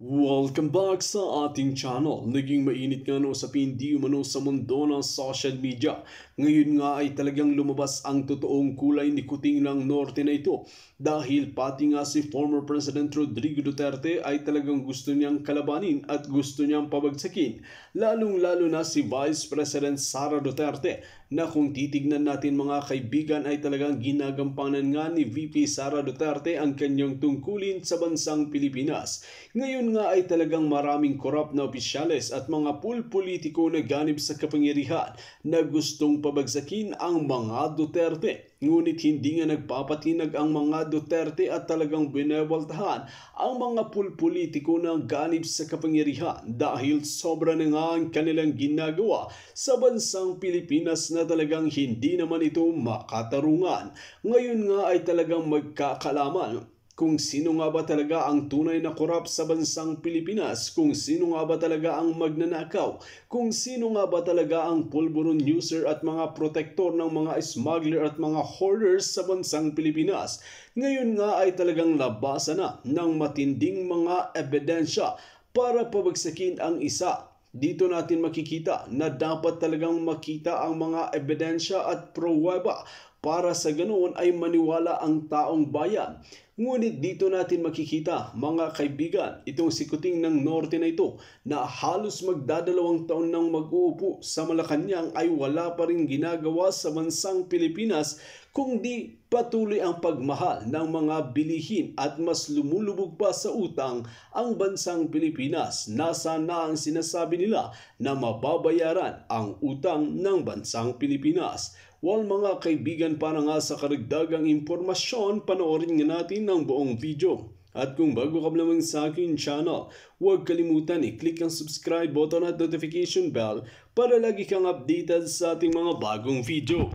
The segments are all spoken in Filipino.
Welcome back sa ating channel. Naging mainit nga na usapin di umano sa mundo ng social media. Ngayon nga ay talagang lumabas ang totoong kulay ni kuting ng norte na ito. Dahil pati nga si former President Rodrigo Duterte ay talagang gusto niyang kalabanin at gusto niyang pabagsakin. Lalong-lalo na si Vice President Sara Duterte na kung titignan natin mga kaibigan ay talagang ginagampanan nga ni VP Sara Duterte ang kanyang tungkulin sa bansang Pilipinas. Ngayon nga ay talagang maraming korap na opisyales at mga politiko na ganib sa kapangyarihan na gustong pabagsakin ang mga Duterte. Ngunit hindi nga nagpapatinag ang mga Duterte at talagang binewaltahan ang mga politiko na ganib sa kapangyarihan dahil sobra na nga ang kanilang ginagawa sa bansang Pilipinas na talagang hindi naman ito makatarungan. Ngayon nga ay talagang magkakalaman kung sino nga ba talaga ang tunay na korap sa bansang Pilipinas, kung sino nga ba talaga ang magnanakaw, kung sino nga ba talaga ang pulburon user at mga protektor ng mga smuggler at mga hoarders sa bansang Pilipinas. Ngayon nga ay talagang labasan na ng matinding mga ebidensya para pabagsakin ang isa. Dito natin makikita na dapat talagang makita ang mga ebidensya at pruweba para sa ganoon ay maniwala ang taong bayan. Ngunit dito natin makikita, mga kaibigan, itong sikuting ng norte na ito na halos magdadalawang taon nang mag-uupo sa Malacanang ay wala pa rin ginagawa sa bansang Pilipinas kundi patuloy ang pagmahal ng mga bilihin at mas lumulubog pa sa utang ang bansang Pilipinas. Nasaan na ang sinasabi nila na mababayaran ang utang ng bansang Pilipinas? Well mga kaibigan, para nga sa karagdagang impormasyon, panoorin nga natin ang buong video. At kung bago ka lamang sa aking channel, huwag kalimutan i-click ang subscribe button at notification bell para lagi kang updated sa ating mga bagong video.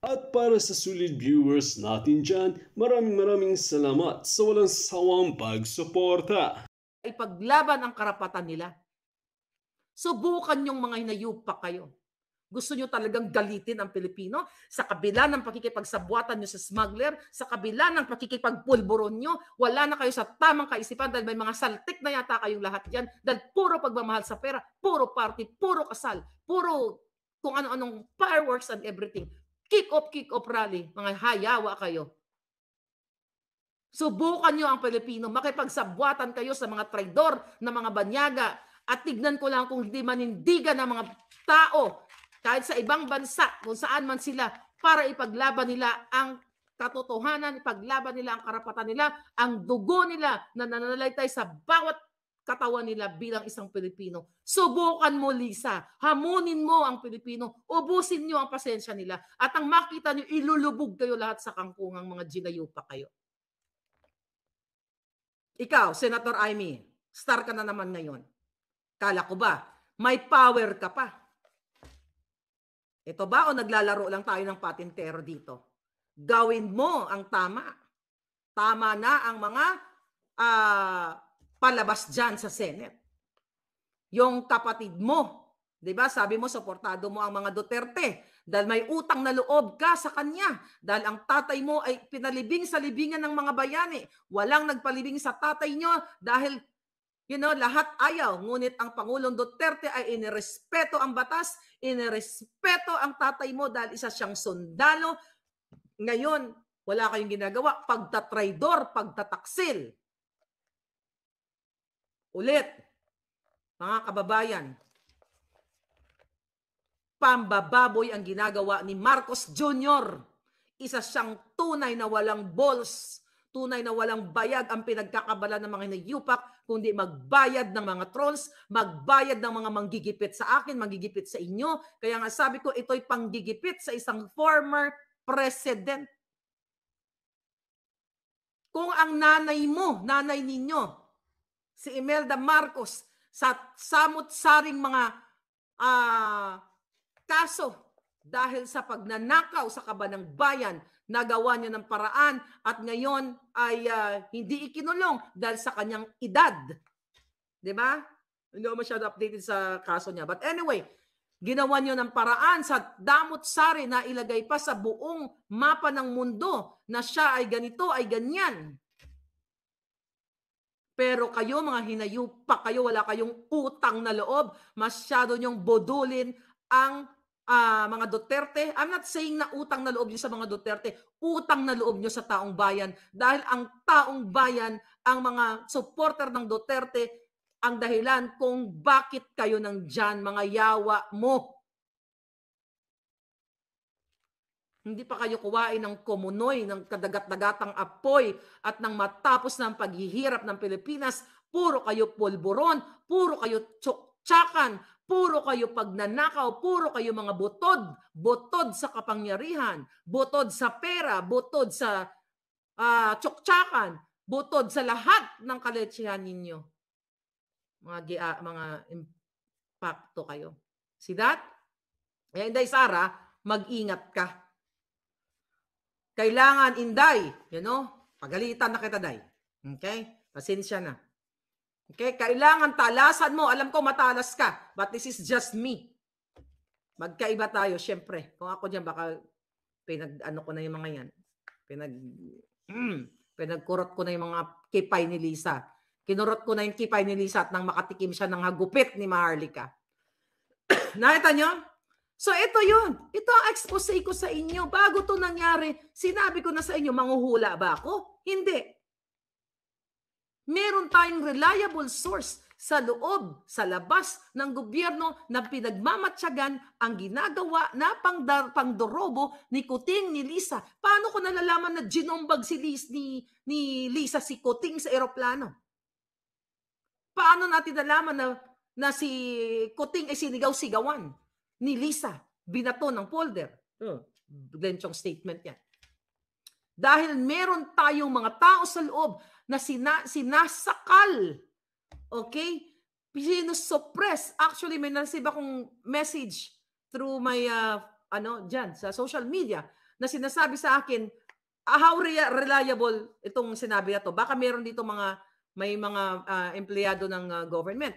At para sa sulit viewers natin dyan, maraming salamat sa walang sawang pagsuporta. Ipaglaban ang karapatan nila. Subukan yung mga hinayupak kayo. Gusto nyo talagang galitin ang Pilipino sa kabila ng pakikipagsabuatan nyo sa smuggler, sa kabila ng pakikipagpulburon nyo, wala na kayo sa tamang kaisipan dahil may mga saltik na yata kayong lahat yan dahil puro pagmamahal sa pera, puro party, puro kasal, puro kung ano-anong fireworks and everything. Kick off rally, mga hayawa kayo. Subukan nyo ang Pilipino, makipagsabuatan kayo sa mga traidor na mga banyaga at tignan ko lang kung hindi manindigan ng mga tao kahit sa ibang bansa, kung saan man sila, para ipaglaban nila ang katotohanan, ipaglaban nila ang karapatan nila, ang dugo nila na nananalaytay sa bawat katawan nila bilang isang Pilipino. Subukan mo, Lisa. Hamunin mo ang Pilipino. Ubusin nyo ang pasensya nila. At ang makita nyo, ilulubog kayo lahat sa kangkungang mga ginayupa kayo. Ikaw, Senator Amy, star ka na naman ngayon. Kala ko ba, may power ka pa? Ito ba o naglalaro lang tayo ng patintero dito? Gawin mo ang tama. Tama na ang mga palabas dyan sa Senate. Yung kapatid mo, di ba? Sabi mo, suportado mo ang mga Duterte dahil may utang na loob ka sa kanya. Dahil ang tatay mo ay pinalibing sa libingan ng mga bayani. Walang nagpalibing sa tatay nyo dahil lahat ayaw. Ngunit ang Pangulong Duterte ay inirespeto ang batas, inirespeto ang tatay mo dahil isa siyang sundalo. Ngayon, wala kayong ginagawa. Pagtatraidor, pagtataksil. Ulit, mga kababayan, pambababoy ang ginagawa ni Marcos Jr. Isa siyang tunay na walang balls, tunay na walang bayag ang pinagkakabala ng mga hinayupak, kundi magbayad ng mga trolls, magbayad ng mga manggigipit sa akin, manggigipit sa inyo. Kaya nga sabi ko, ito'y panggigipit sa isang former president. Kung ang nanay mo, nanay ninyo, si Imelda Marcos, sa samut-saring mga kaso dahil sa pagnanakaw sa kaban ng bayan, nagawa niya ng paraan at ngayon ay hindi ikinulong dahil sa kanyang edad. Diba? Hindi ako masyado updated sa kaso niya. But anyway, ginawa niyo ng paraan sa damot-sari na ilagay pa sa buong mapa ng mundo na siya ay ganito, ay ganyan. Pero kayo, mga hinayupak kayo, wala kayong utang na loob. Masyado nyong bodulin ang mga Duterte. I'm not saying na utang na loob nyo sa mga Duterte. Utang na loob nyo sa taong bayan. Dahil ang taong bayan, ang mga supporter ng Duterte, ang dahilan kung bakit kayo nandyan, mga yawa mo. Hindi pa kayo kuwain ng kumunoy, ng kadagat-dagatang apoy at ng matapos ng paghihirap ng Pilipinas, puro kayo pulburon, puro kayo tsakan, puro kayo pagnanakaw, puro kayo mga butod, butod sa kapangyarihan, butod sa pera, butod sa tsakan, butod sa lahat ng kaletsihan ninyo. Mga impacto kayo. See that? Kaya Inday Sara, mag-ingat ka. Kailangan, Inday, pagalitan na kita, Day. Okay? Pasensya na. Okay? Kailangan talasan mo. Alam ko matalas ka, but this is just me. Magkaiba tayo, syempre. Kung ako dyan, baka pinag-ano ko na yung mga yan. Pinagkurot ko na yung mga kipay ni Lisa. Kinurot ko na yung kipay ni Lisa at nang makatikim siya ng hagupit ni Maharlika. Nakita nyo? So ito yun. Ito ang expose ko sa inyo. Bago to nangyari, sinabi ko na sa inyo, manghuhula ba ako? Hindi. Meron tayong reliable source sa loob, sa labas ng gobyerno na pinagmamatyagan ang ginagawa na pangdorobo ni Kuting, ni Lisa. Paano ko nalalaman na ginombag si ni Lisa si Kuting sa eroplano? Paano natin nalaman na si Kuting ay sinigaw-sigawan ni Lisa, binato ng folder? Glenchong statement yan. Dahil meron tayong mga tao sa loob na sinasakal. Okay? Sinusuppress. Actually, may nasib akong message through my, dyan, sa social media, na sinasabi sa akin, how reliable itong sinabi na to. Baka meron dito may mga empleyado ng government.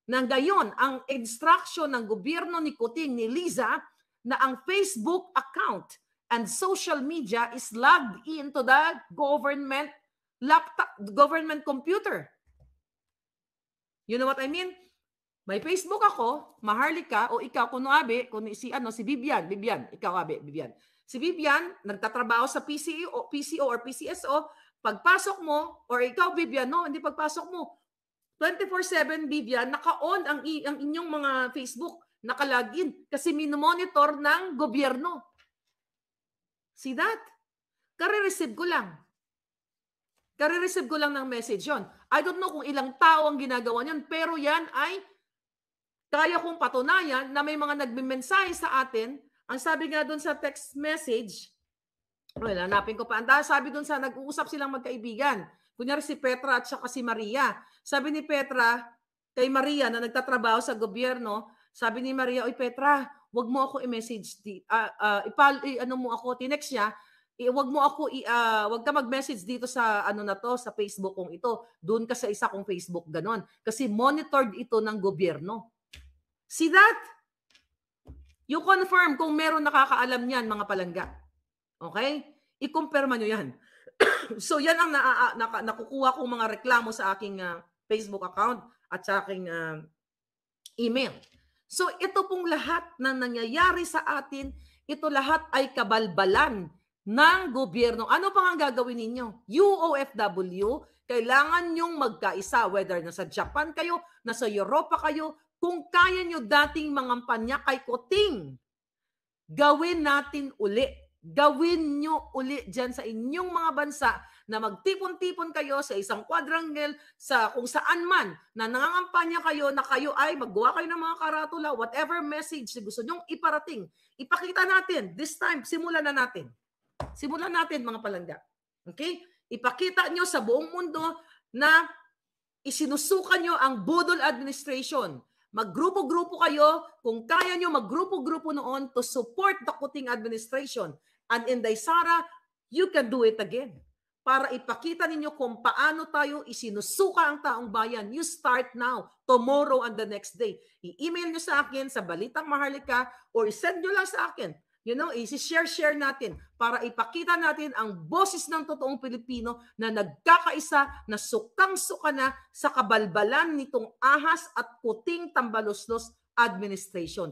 Na ngayon, ang instruction ng gobyerno ni Kuting, ni Liza, na ang Facebook account and social media is logged into the government laptop, government computer. You know what I mean? May Facebook ako, Maharlika, o ikaw, si Bibian, ikaw, Bibian. Si Bibian, nagtatrabaho sa PCO or PCSO, pagpasok mo, or ikaw, Bibian, no, hindi pagpasok mo, 24/7, Bibian, naka-on ang inyong mga Facebook, naka-login, kasi minomonitor ng gobyerno. See that? Kare-receive ko lang. Ng message yon. I don't know kung ilang tao ang ginagawa niyan, pero yan ay kaya kong patunayan na may mga nagme-mensahe sa atin. Ang sabi nga doon sa text message, hanapin ko pa. Sabi doon sa nag-uusap silang magkaibigan. Kunyari si Petra at saka si Maria. Sabi ni Petra kay Maria na nagtatrabaho sa gobyerno, sabi ni Maria, "Oy Petra, wag mo ako i-message tinext niya, wag ka mag-message dito sa sa Facebook kong ito. Doon ka sa isa kong Facebook ganon. Kasi monitored ito ng gobyerno." See that? You confirm kung meron nakakaalam niyan, mga palangga. Okay? I-kumpirma nyo yan. So yan ang nakukuha kong mga reklamo sa aking Facebook account at sa aking email. So ito pong lahat na nangyayari sa atin, ito lahat ay kabalbalan ng gobyerno. Ano pang ang gagawin ninyo? UOFW, kailangan nyong magkaisa, whether nasa Japan kayo, nasa Europa kayo, kung kaya nyo dating mangampanya kay Kuting, gawin natin uli. Gawin nyo uli dyan sa inyong mga bansa na magtipon-tipon kayo sa isang quadrangle sa kung saan man na nangangampanya kayo na kayo ay maggawa kayo ng mga karatula, whatever message na gusto nyong iparating. Ipakita natin. This time, simulan na natin. Simulan natin, mga palangga. Okay? Ipakita nyo sa buong mundo na isinusukan nyo ang budol administration. Maggrupo-grupo kayo. Kung kaya nyo, maggrupo-grupo noon to support the Kuting administration. And Inday Sara, you can do it again. Para ipakita ninyo kung paano tayo isinusuka ang taong bayan. You start now, tomorrow and the next day. I-email nyo sa akin sa Balitang Maharlika or send nyo lang sa akin i-share natin para ipakita natin ang boses ng totoong Pilipino na nagkakaisa, na sukang-suka na sa kabalbalan nitong ahas at kuting tambaluslos administration.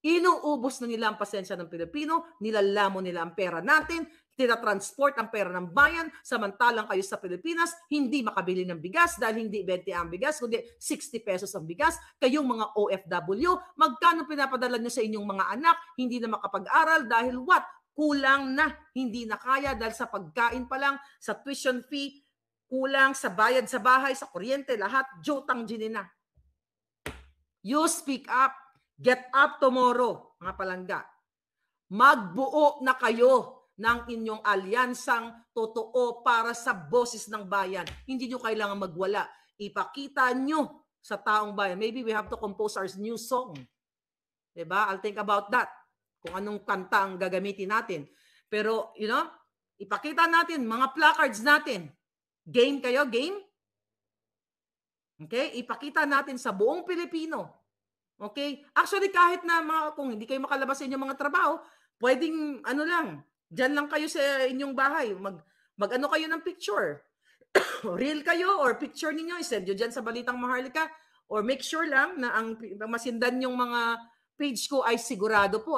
Inuubos na nila ang pasensya ng Pilipino, nilalamon nila ang pera natin, tinatransport ang pera ng bayan, samantalang kayo sa Pilipinas, hindi makabili ng bigas dahil hindi 20 ang bigas, kundi 60 pesos ang bigas. Kayong mga OFW, magkano pinapadala nyo sa inyong mga anak, hindi na makapag-aral dahil what? Kulang na, hindi na kaya dahil sa pagkain pa lang, sa tuition fee, kulang sa bayad sa bahay, sa kuryente, lahat, jutang ginin na. You speak up, get up tomorrow, mga palangga. Magbuo na kayo ng inyong alyansang totoo para sa boses ng bayan. Hindi nyo kailangan magwala. Ipakita nyo sa taong bayan. Maybe we have to compose our new song. Diba? I'll think about that. Kung anong kanta ang gagamitin natin. Pero, ipakita natin, mga placards natin. Game kayo? Game? Okay? Ipakita natin sa buong Pilipino. Okay? Actually, kahit na kung hindi kayo makalabas sa inyong mga trabaho, pwedeng dyan lang kayo sa inyong bahay. Mag-ano kayo ng picture. Reel kayo or picture ninyo, isend nyo dyan sa Balitang Maharlika. Or make sure lang na ang masindan yung mga page ko ay sigurado po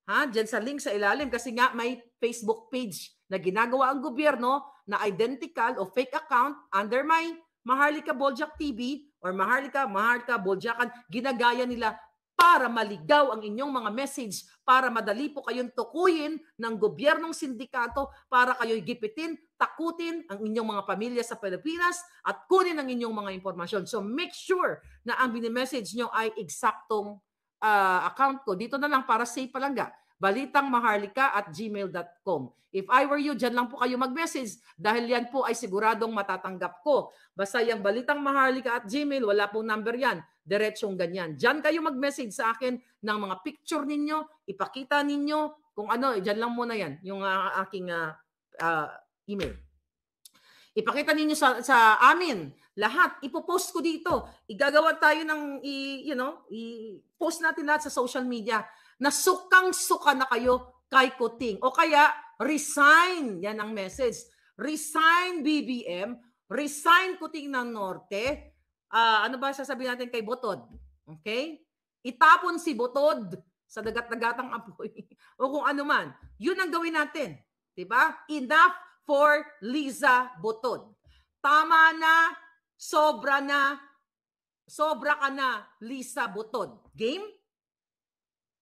dyan sa link sa ilalim. Kasi nga may Facebook page na ginagawa ang gobyerno na identical o fake account under my Maharlika Boljak TV or Maharlika Boljakan. Ginagaya nila para maligaw ang inyong mga message, para madali po kayong tukuyin ng gobyernong sindikato, para kayo'y gipitin, takutin ang inyong mga pamilya sa Pilipinas at kunin ang inyong mga impormasyon. So make sure na ang binimessage nyo ay eksaktong account ko. Dito na lang para safe palangga. balitangmaharlika@gmail.com. If I were you, dyan lang po kayo mag-message dahil yan po ay siguradong matatanggap ko. Basta yung balitangmaharlika@gmail, wala pong number yan. Diretsong ganyan. Dyan kayo mag-message sa akin ng mga picture ninyo, ipakita ninyo kung dyan lang muna yan, yung aking email. Ipakita ninyo sa amin lahat. Ipopost ko dito. Igagawa tayo ng i-post natin lahat sa social media na sukang-suka na kayo kay Kuting. O kaya, resign. Yan ang message. Resign BBM. Resign Kuting ng Norte. Ano ba sasabihin natin kay Butod? Okay? Itapon si Butod sa dagat-dagatang apoy. O kung ano man. Yun ang gawin natin. Diba? Enough for Liza Butod. Tama na, sobra ka na, Liza Butod. Game?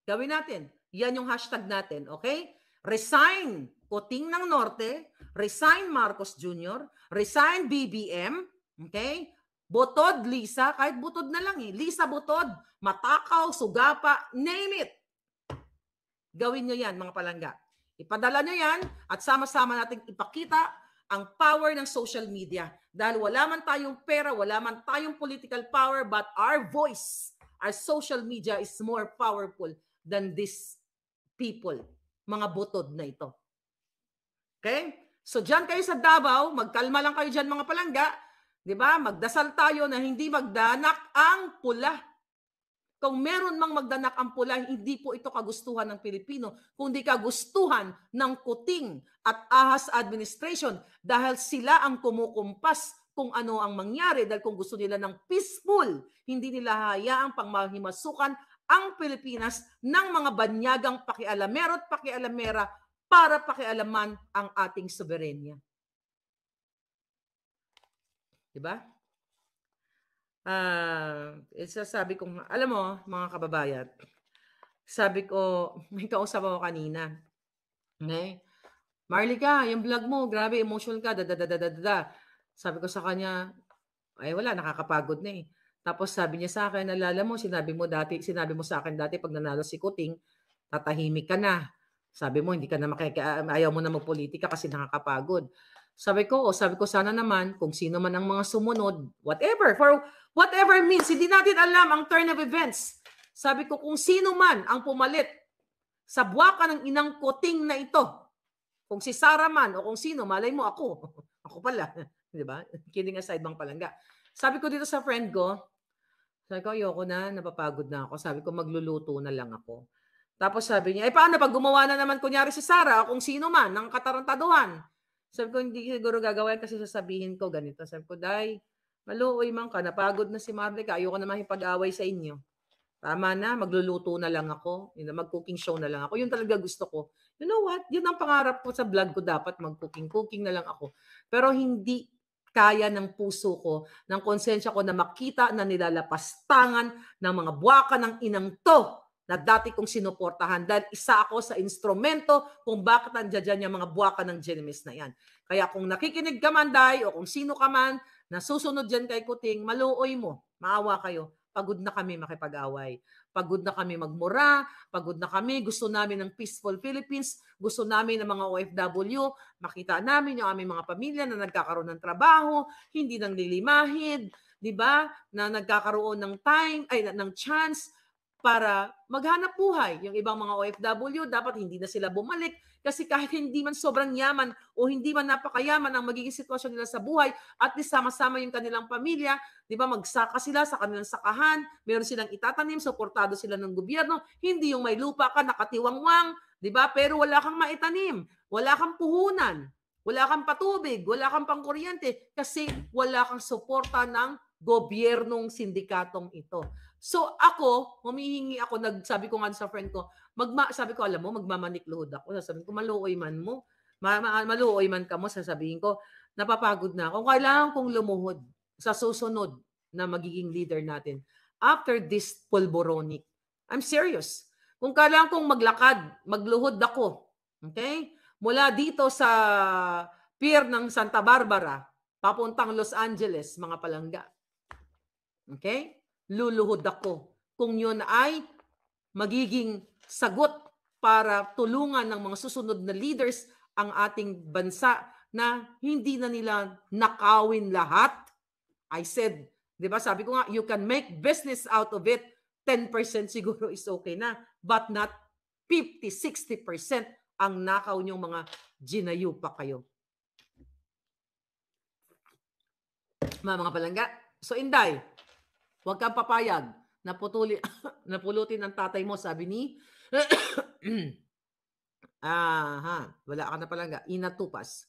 Gawin natin. Yan yung hashtag natin, okay? Resign Kuting ng Norte, resign Marcos Jr., resign BBM, okay? Butod, Liza, kahit Butod na lang Liza Butod, matakaw, sugapa, name it. Gawin nyo yan, mga palangga. Ipadala nyo yan at sama-sama nating ipakita ang power ng social media. Dahil wala man tayong pera, wala man tayong political power, but our voice, our social media is more powerful than these people, mga butod na ito. Okay? So dyan kayo sa Davao, magkalma lang kayo dyan mga palangga, di ba? Magdasal tayo na hindi magdanak ang pula. Kung meron mang magdanak ang pula, hindi po ito kagustuhan ng Pilipino, kundi kagustuhan ng Kuting at Ahas administration dahil sila ang kumukumpas kung ano ang mangyari dahil kung gusto nila ng peaceful, hindi nila hayaang pangmahimasukan ang Pilipinas ng mga banyagang pakialamero at pakialamera para pakialaman ang ating soberenya. Diba? Sabi ko, alam mo, mga kababayan, sabi ko, may kausap ako kanina. Okay? Maharlika, yung vlog mo, grabe, emotional ka, dadadadadada. Sabi ko sa kanya, ay wala, nakakapagod na Tapos sabi niya sa akin, alala mo, sinabi mo sa akin dati pag nanalo si Kuting, tatahimik ka na. Sabi mo, hindi ka na ayaw mo na magpolitika kasi nakakapagod. Sabi ko, sana naman, kung sino man ang mga sumunod, for whatever means, hindi natin alam ang turn of events. Sabi ko, kung sino man ang pumalit sa buwaka ng inang Kuting na ito, kung si Sara man o kung sino, malay mo ako. Ako pala. Diba? Kidding aside, bang palangga. Sabi ko dito sa friend ko, sabi ko, ayoko na, napapagod na ako. Sabi ko, magluluto na lang ako. Tapos sabi niya, paano pag gumawa na naman kunyari si Sara o kung sino man ng katarantaduhan? Sabi ko, hindi siguro gagawin kasi sasabihin ko ganito. Sabi ko, Day, maluoy man ka, napagod na si Marlica, ayoko na makipag-away sa inyo. Tama na, magluluto na lang ako, mag-cooking show na lang ako. Yun talaga gusto ko. You know what? Yun ang pangarap ko sa vlog ko, dapat mag-cooking na lang ako. Pero hindi kaya ng puso ko, ng konsensya ko na makita na nilalapastangan ng mga buwaka ng inang to na dati kong sinuportahan dahil isa ako sa instrumento kung bakit nandiyan yung mga buwaka ng Genemis na yan. Kaya kung nakikinig ka man, Day, o kung sino ka man na susunod dyan kay Kuting, maluoy mo, maawa kayo. Pagod na kami makipag-away. Pagod na kami magmura, pagod na kami, gusto namin ng peaceful Philippines, gusto namin ng mga OFW, makita namin yung aming mga pamilya na nagkakaroon ng trabaho, hindi nang lilimahid, di ba? Na nagkakaroon ng time, ng chance para maghanap buhay. Yung ibang mga OFW, dapat hindi na sila bumalik kasi kahit hindi man sobrang yaman o hindi man napakayaman ang magiging sitwasyon nila sa buhay, at least sama-sama yung kanilang pamilya, di ba, magsaka sila sa kanilang sakahan, meron silang itatanim, suportado sila ng gobyerno, hindi yung may lupa ka, nakatiwangwang, di ba, pero wala kang maitanim, wala kang puhunan, wala kang patubig, wala kang pangkuryente kasi wala kang suporta ng gobyernong sindikatong ito. So ako, humihingi ako, sabi ko nga sa friend ko, sabi ko, alam mo, magmamanikluhod ako. Sasabihin ko, maluoy man mo, maluoy man ka mo, sasabihin ko, napapagod na ako. Kailangan kong lumuhod sa susunod na magiging leader natin. After this pulboronic, I'm serious. Kung kailangan kong maglakad, magluhod ako, okay? Mula dito sa pier ng Santa Barbara, papuntang Los Angeles, mga palangga. Okay? Luluhod ako. Kung yun ay magiging sagot para tulungan ng mga susunod na leaders ang ating bansa na hindi na nila nakawin lahat. I said, di ba, sabi ko nga, you can make business out of it. 10% siguro is okay na, but not 50, 60% ang nakaw niyong mga ginayo pa kayo. Mga palangga. So, Inday, huwag kang papayag na napulutin ng tatay mo, sabi ni wala ka na palangga, Ina Tupas.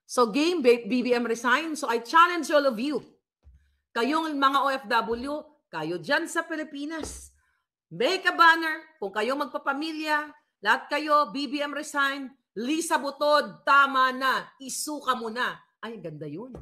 So game, BBM resign. So I challenge all of you. Kayong mga OFW, kayo dyan sa Pilipinas, make a banner. Kung kayo magpapamilya, lahat kayo, BBM resign, Lisa Butod, tama na, isuka mo na. Ay, ganda yun.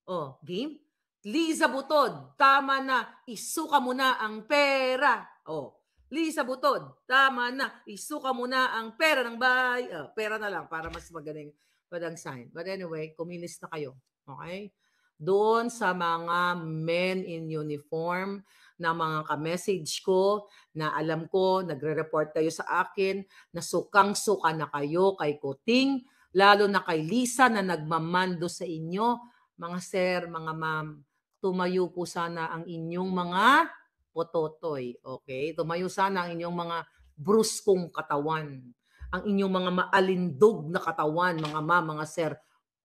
Oh, game? Lisa Butod, tama na, isuka mo na ang pera. Oh, Lisa Butod, tama na, isuka mo na ang pera ng bahay. Pera na lang para mas magaling padang sign. But anyway, kumilis na kayo. Okay? Doon sa mga men in uniform na mga ka-message ko na alam ko, nagre-report kayo sa akin na sukang-suka na kayo kay Kuting, lalo na kay Lisa na nagmamando sa inyo. Mga sir, mga ma'am, tumayo po sana ang inyong mga pototoy. Okay? Tumayo sana ang inyong mga bruskong katawan. Ang inyong mga maalindog na katawan, mga ma'am, mga sir,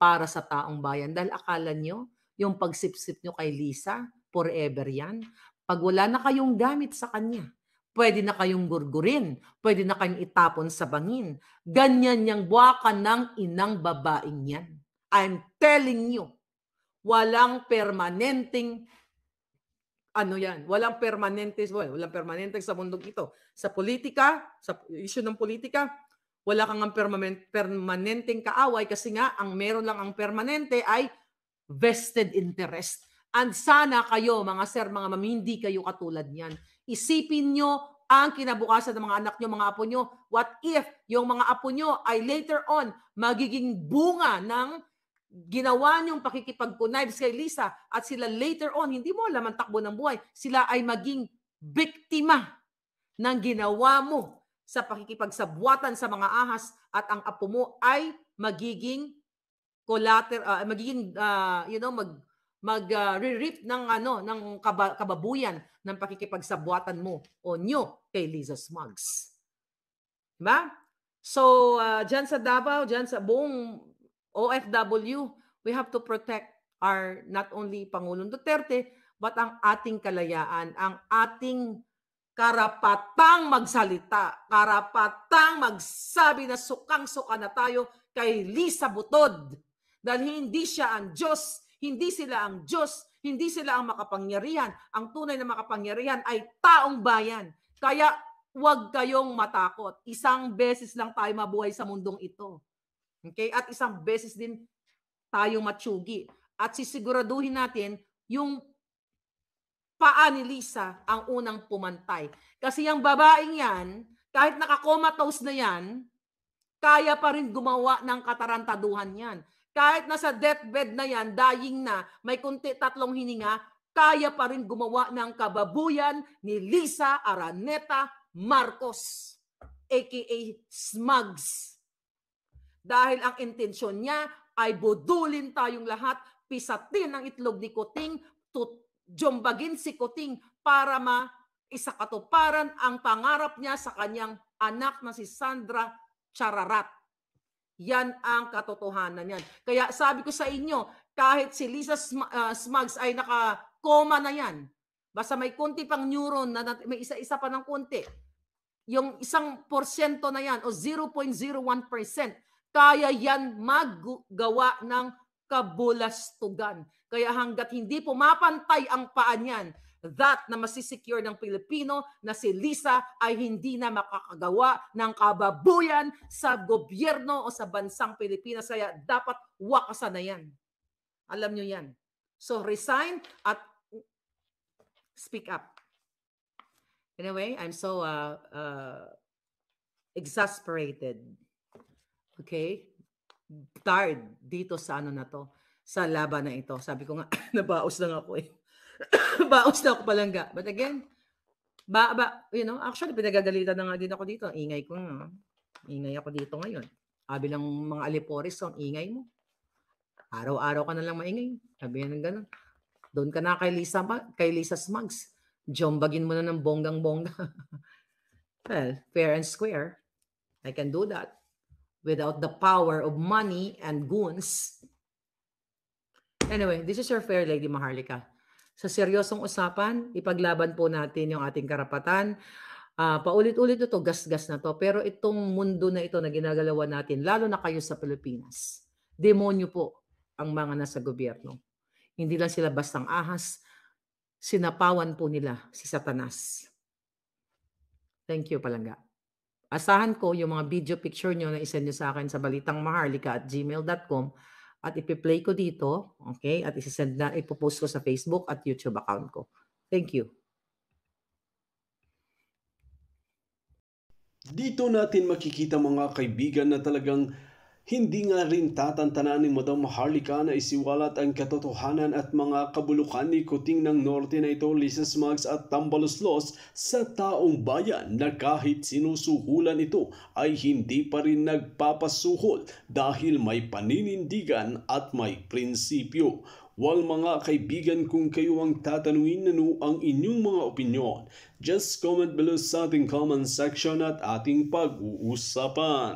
para sa taong bayan. Dahil akala nyo, yung pagsipsip nyo kay Lisa, forever yan. Pag wala na kayong gamit sa kanya, pwede na kayong gurgurin, pwede na kayong itapon sa bangin. Ganyan yung buwakan ng inang babaeng yan. I'm telling you, walang permanenteng walang permanente sa mundong ito. Sa politika, sa issue ng politika, wala kang permanenteng kaaway kasi nga ang meron lang ang permanente ay vested interest. And sana kayo, mga sir, mga ma'am, hindi kayo katulad niyan. Isipin nyo ang kinabukasan ng mga anak nyo, mga apo nyo. What if yung mga apo nyo ay later on magiging bunga ng ginawa niyong pakikipag-connives kay Lisa at sila later on, hindi mo alam ang takbo ng buhay, sila ay maging biktima ng ginawa mo sa pakikipagsabwatan sa mga ahas at ang apo mo ay magiging mag-re-reap ng kababuyan ng pakikipagsabwatan mo o nyo kay Lisa Smugs. Diba? So, dyan sa Davao, dyan sa buong OFW, we have to protect our not only Pangulong Duterte, but ang ating kalayaan, ang ating karapatang magsalita, karapatang magsabi na sukang-suka na tayo kay Lisa Butod. Dahil hindi siya ang Diyos, hindi sila ang Diyos, hindi sila ang makapangyarihan. Ang tunay na makapangyarihan ay taong bayan. Kaya huwag kayong matakot. Isang beses lang tayo mabuhay sa mundong ito. Okay? At isang beses din tayo matsugi. At sisiguraduhin natin yung paa ni Lisa ang unang pumantay. Kasi yung babaeng yan, kahit nakakomatose na yan, kaya pa rin gumawa ng katarantaduhan yan. Kahit nasa deathbed na yan, dying na, may kunti 3 hininga, kaya pa rin gumawa ng kababuyan ni Lisa Araneta Marcos, aka Smugs. Dahil ang intensyon niya ay budulin tayong lahat, pisatin ang itlog ni Kuting, jombagin si Kuting para maisakatuparan ang pangarap niya sa kanyang anak na si Sandra Chararat. Yan ang katotohanan yan. Kaya sabi ko sa inyo, kahit si Lisa Smugs ay naka-coma na yan, basta may kunti pang neuron, na may isa-isa pa ng kunti, yung 1% na yan o 0.01%, kaya yan maggawa ng kabulastugan. Kaya hanggat hindi pumapantay ang paa niyan, that na masisecure ng Pilipino na si Lisa ay hindi na makakagawa ng kababuyan sa gobyerno o sa bansang Pilipinas. Kaya dapat wakasan na yan. Alam nyo yan. So resign at speak up. Anyway, I'm so exasperated. Okay? Tired dito sa ano na to, sa laban na ito. Sabi ko nga, nabaos lang ako eh. Baos na ako palangga. But again, actually, pinagagalitan na nga din ako dito. Ingay ko nga. Ingay ako dito ngayon. Sabi ng mga alipores, ang ingay mo. Araw-araw ka na lang maingay. Sabi ng ganun. Doon ka na kay Lisa Smugs. Jombagin mo na ng bonggang-bongga. Well, fair and square. I can do that. Without the power of money and goons. Anyway, this is your fair lady, Maharlika. Sa seryosong usapan, ipaglaban po natin yung ating karapatan. Paulit-ulit ito, gas-gas na to. Pero itong mundo na ito na ginagalawan natin, lalo na kayo sa Pilipinas, demonyo po ang mga nasa gobyerno. Hindi lang sila bastang ahas, sinapawan po nila si Satanas. Thank you, Palangga. Asahan ko yung mga video picture nyo na isend nyo sa akin sa balitangmaharlika@gmail.com at ipi-play ko dito, okay? At ipopost ko sa Facebook at YouTube account ko. Thank you. Dito natin makikita mga kaibigan na talagang hindi nga rin tatantanan ni Madam Maharlika na isiwalat ang katotohanan at mga kabulukan ni Kuting ng Norte na ito, Lisa Smugs at Tambaloslos sa taong bayan na kahit sinusuhulan ito ay hindi pa rin nagpapasuhol dahil may paninindigan at may prinsipyo. Well mga kaibigan, kung kayo ang tatanungin ano ang inyong mga opinyon, just comment below sa ating comment section at ating pag-uusapan.